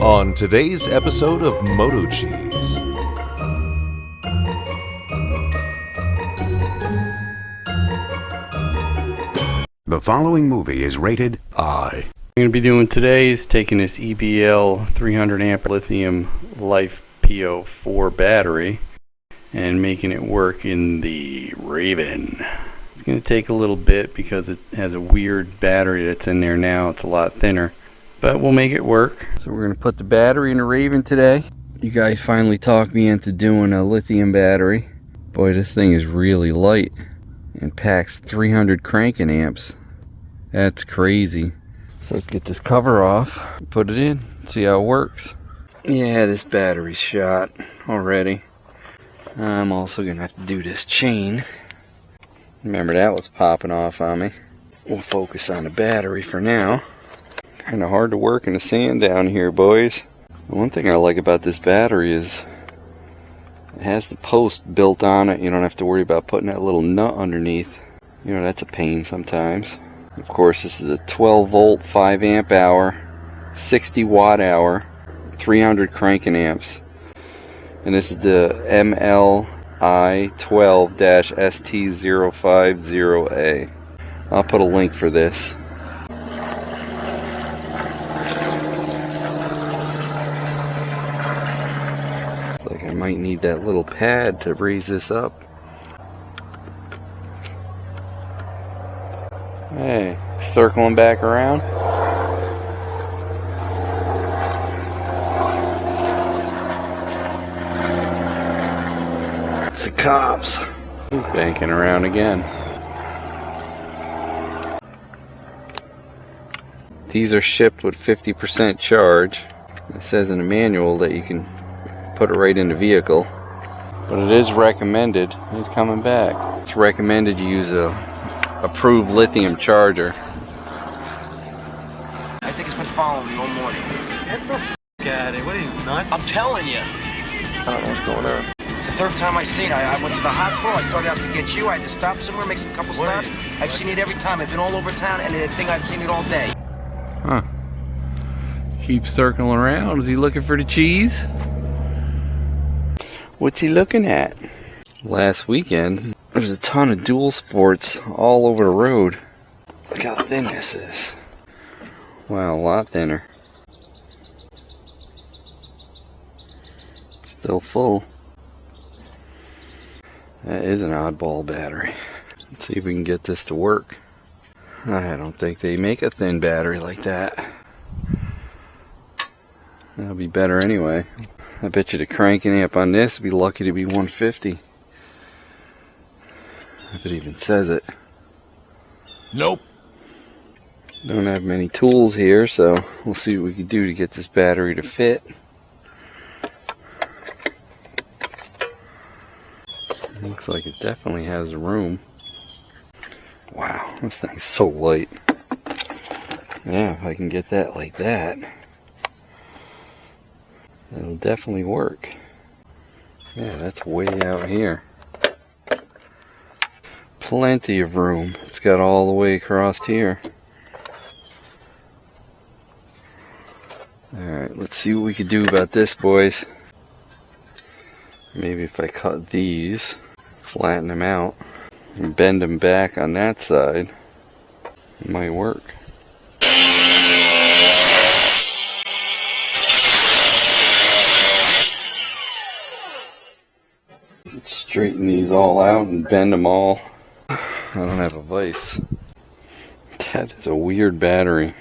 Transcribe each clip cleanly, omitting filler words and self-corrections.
On today's episode of MotoCheez. The following movie is rated I. What I'm going to be doing today is taking this EBL 300 amp lithium LiFePO4 battery and making it work in the Raven. It's going to take a little bit because it has a weird battery that's in there now. It's a lot thinner, but we'll make it work. So we're going to put the battery in the Raven today. You guys finally talked me into doing a lithium battery. Boy, this thing is really light and packs 300 cranking amps. That's crazy. So let's get this cover off, put it in, see how it works. Yeah, this battery's shot already. I'm also gonna have to do this chain. Remember, that was popping off on me. We'll focus on the battery for now. Kind of hard to work in the sand down here, boys. The one thing I like about this battery is it has the post built on it. You don't have to worry about putting that little nut underneath. You know, that's a pain sometimes. Of course, this is a 12 volt 5 amp hour 60 watt hour 300 cranking amps, and this is the MLI12-ST050A. I'll put a link for this. It's like I might need that little pad to raise this up. Hey, circling back around. It's the cops. He's banking around again. These are shipped with 50% charge. It says in the manual that you can put it right in the vehicle, but it is recommended. He's coming back. It's recommended you use a approved lithium charger. I think it's been following me all morning. Get the f*** out of here. What are you, nuts? I'm telling you. I don't know what's going on. It's the third time I see it. I went to the hospital. I started out to get you. I had to stop somewhere, make some couple stops. I've seen it every time. I've been all over town, and I think I've seen it all day. Huh. Keep circling around. Is he looking for the cheese? What's he looking at? Last weekend, there's a ton of dual sports all over the road. Look how thin this is. Wow, a lot thinner. Still full. That is an oddball battery. Let's see if we can get this to work. I don't think they make a thin battery like that. That'll be better anyway. I bet you the cranking amp on this would be lucky to be 150. If it even says it. Nope. Don't have many tools here, so we'll see what we can do to get this battery to fit. Looks like it definitely has room. Wow, this thing's so light. Yeah, if I can get that like that, that'll definitely work. Yeah, that's way out here. Plenty of room. It's got all the way across here. Alright, let's see what we can do about this, boys. Maybe if I cut these, flatten them out, and bend them back on that side, it might work. Let's straighten these all out and bend them all. I don't have a vise. That is a weird battery.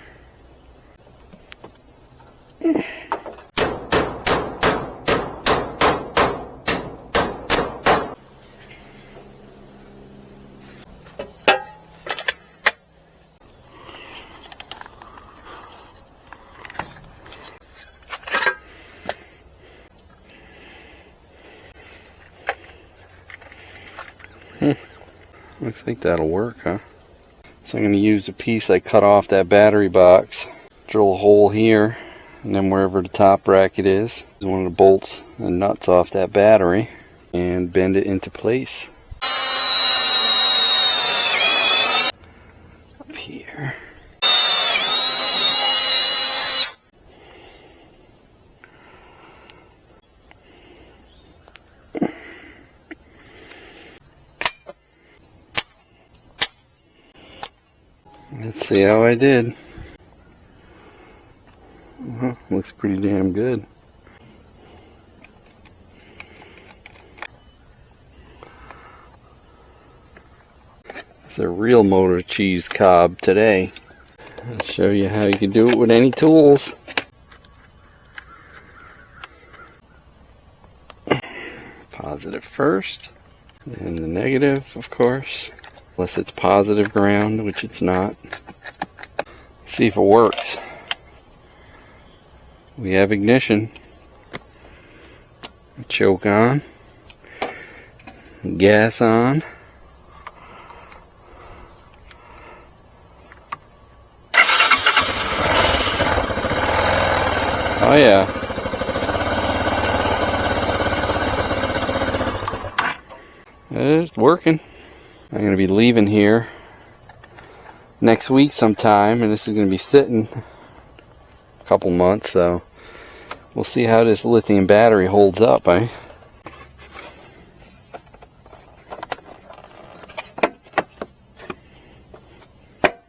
Looks like that'll work, huh? So I'm going to use the piece I cut off that battery box, drill a hole here, and then wherever the top bracket is one of the bolts and nuts off that battery, and bend it into place. Up here. Let's see how I did. Looks pretty damn good. It's a real MotoCheez cob today. I'll show you how you can do it with any tools. Positive first, and the negative, of course, unless it's positive ground, which it's not. Let's see if it works. We have ignition. Choke on. Gas on. Oh yeah. It's working. I'm going to be leaving here next week sometime, and this is going to be sitting a couple months, so we'll see how this lithium battery holds up, eh?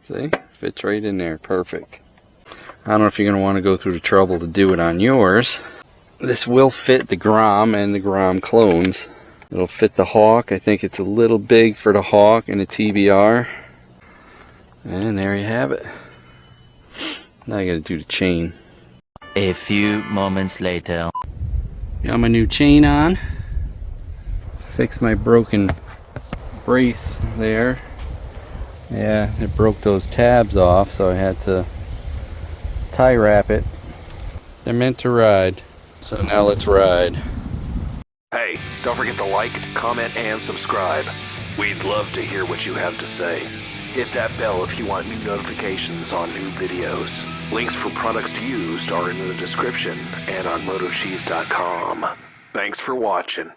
See? Fits right in there. Perfect. I don't know if you're going to want to go through the trouble to do it on yours. This will fit the Grom and the Grom clones. It'll fit the Hawk. I think it's a little big for the Hawk and the TBR. And there you have it. Now I gotta do the chain. A few moments later. Got my new chain on. Fix my broken brace there. Yeah, it broke those tabs off, so I had to tie wrap it. They're meant to ride. So now let's ride. Hey, don't forget to like, comment, and subscribe. We'd love to hear what you have to say. Hit that bell if you want new notifications on new videos. Links for products used are in the description and on MotoCheez.com. Thanks for watching.